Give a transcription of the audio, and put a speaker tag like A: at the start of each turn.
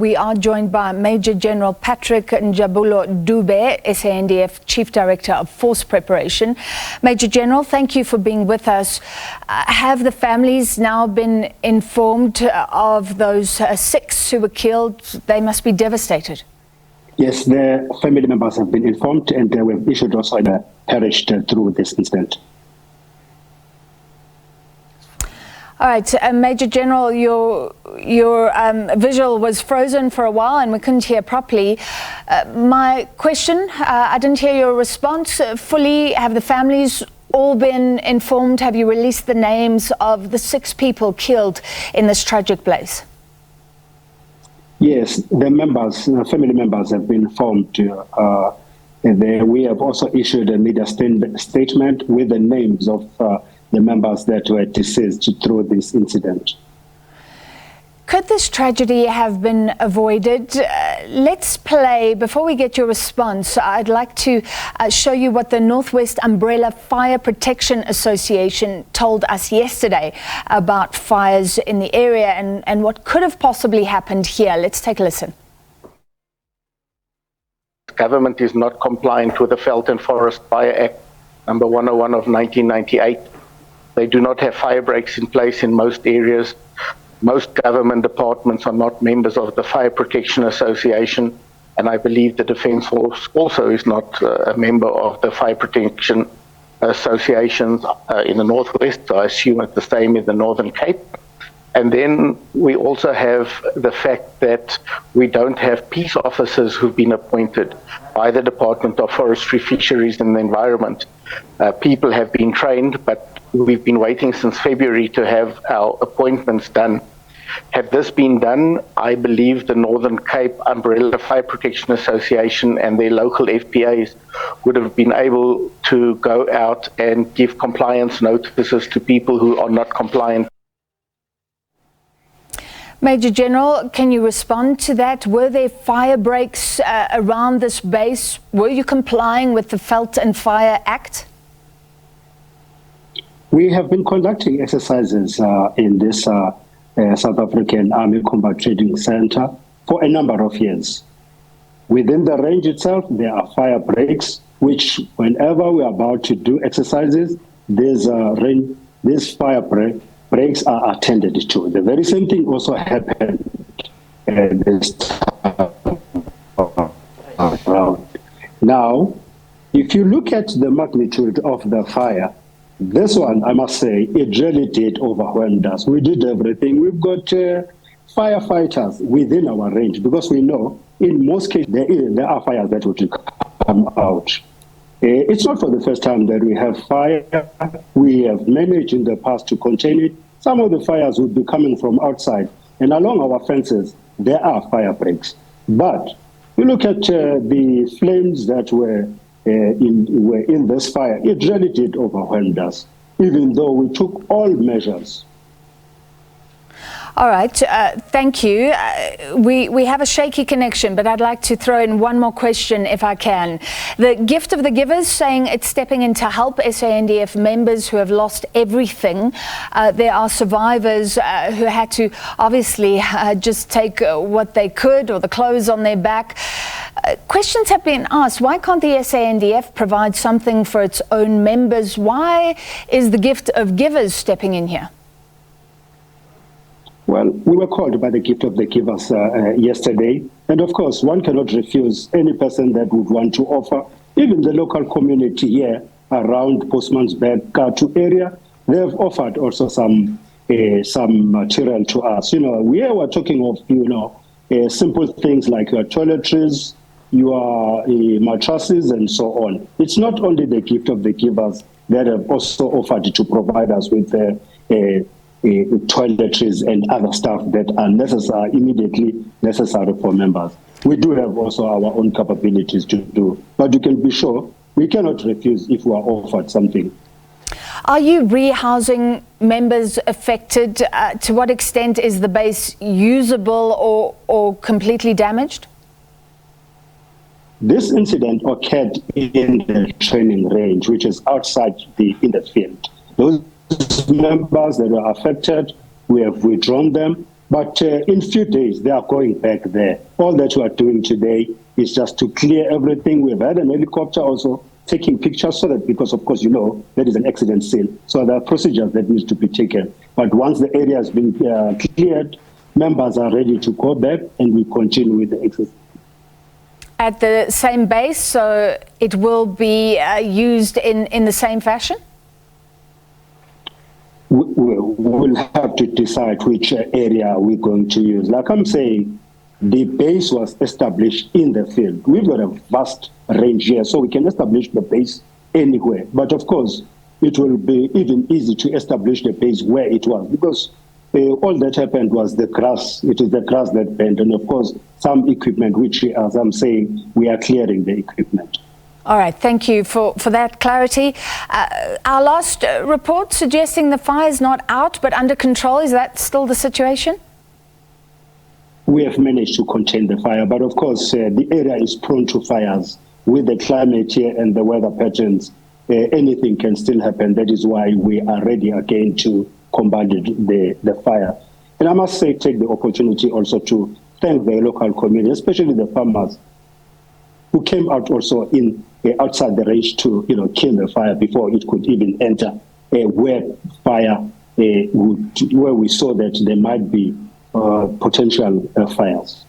A: We are joined by Major General Patrick Njabulo Dube, SANDF Chief Director of Force Preparation. Major General, thank you for being with us. Have the families now been informed of those 6 who were killed? They must be devastated.
B: Yes, the family members have been informed, and they were issued also perished through this incident.
A: All right, Major General, your visual was frozen for a while and we couldn't hear properly. My question, I didn't hear your response fully. Have the families all been informed? Have you released the names of the 6 people killed in this tragic blaze?
B: Yes, the family members have been informed. We have also issued a media statement with the names of the members that were deceased through this incident.
A: Could this tragedy have been avoided? Let's play, before we get your response, I'd like to show you what the Northwest Umbrella Fire Protection Association told us yesterday about fires in the area and what could have possibly happened here. Let's take a listen.
C: Government is not compliant with the Veld and Forest Fire Act number 101 of 1998. They do not have fire breaks in place in most areas. Most government departments are not members of the Fire Protection Association, and I believe the Defence Force also is not a member of the Fire Protection Associations in the Northwest, so I assume it's the same in the Northern Cape. And then we also have the fact that we don't have peace officers who've been appointed by the Department of Forestry, Fisheries and the Environment. People have been trained, but we've been waiting since February to have our appointments done. Had this been done, I believe the Northern Cape Umbrella Fire Protection Association and their local FPAs would have been able to go out and give compliance notices to people who are not compliant.
A: Major General, can you respond to that? Were there fire breaks around this base? Were you complying with the Veld and Fire Act?
B: We have been conducting exercises in this South African Army Combat Training Center for a number of years. Within the range itself, there are fire breaks, which whenever we are about to do exercises, these fire breaks are attended to. The very same thing also happened this time around. Now, if you look at the magnitude of the fire, this one, I must say, it really did overwhelm us. We did everything. We've got firefighters within our range because we know in most cases there are fires that would come out. It's not for the first time that we have fire. We have managed in the past to contain it. Some of the fires would be coming from outside, and along our fences, there are fire breaks. But you look at the flames that were in this fire, it really did overwhelm us, even though we took all measures.
A: All right, thank you. We have a shaky connection, but I'd like to throw in one more question if I can. The Gift of the Givers saying it's stepping in to help SANDF members who have lost everything. There are survivors who had to obviously just take what they could or the clothes on their back. Questions have been asked, why can't the SANDF provide something for its own members? Why is the Gift of Givers stepping in here?
B: Well, we were called by the Gift of the Givers yesterday. And of course, one cannot refuse any person that would want to offer. Even the local community here around Postmansberg, Katu area, they have offered also some material to us. You know, we were talking of, simple things like your toiletries, your mattresses, and so on. It's not only the Gift of the Givers that have also offered to provide us with toiletries and other stuff that are immediately necessary for members. We do have also our own capabilities to do, but you can be sure we cannot refuse if we are offered something.
A: Are you rehousing members affected? To what extent is the base usable or completely damaged?
B: This incident occurred in the training range, which is outside in the field. Those members that were affected, we have withdrawn them But in few days, they are going back there. All that we are doing today is just to clear everything. We've had an helicopter also taking pictures so that, because of course, you know, there is an accident scene. So there are procedures that need to be taken. But once the area has been cleared, members are ready to go back and we continue with the exercise.
A: At the same base, so it will be used in the same fashion?
B: We'll have to decide which area we're going to use. Like I'm saying, the base was established in the field. We've got a vast range here, so we can establish the base anywhere. But of course, it will be even easy to establish the base where it was, because all that happened was the grass. It is the grass that burned, and of course, some equipment, which, as I'm saying, we are clearing the equipment.
A: All right, thank you for that clarity. Our last report suggesting the fire is not out but under control. Is that still the situation?
B: We have managed to contain the fire, but of course, the area is prone to fires. With the climate here and the weather patterns, anything can still happen. That is why we are ready again to combat the fire. And I must say, take the opportunity also to thank the local community, especially the farmers, who came out also in outside the range to kill the fire before it could even enter where we saw that there might be potential fires.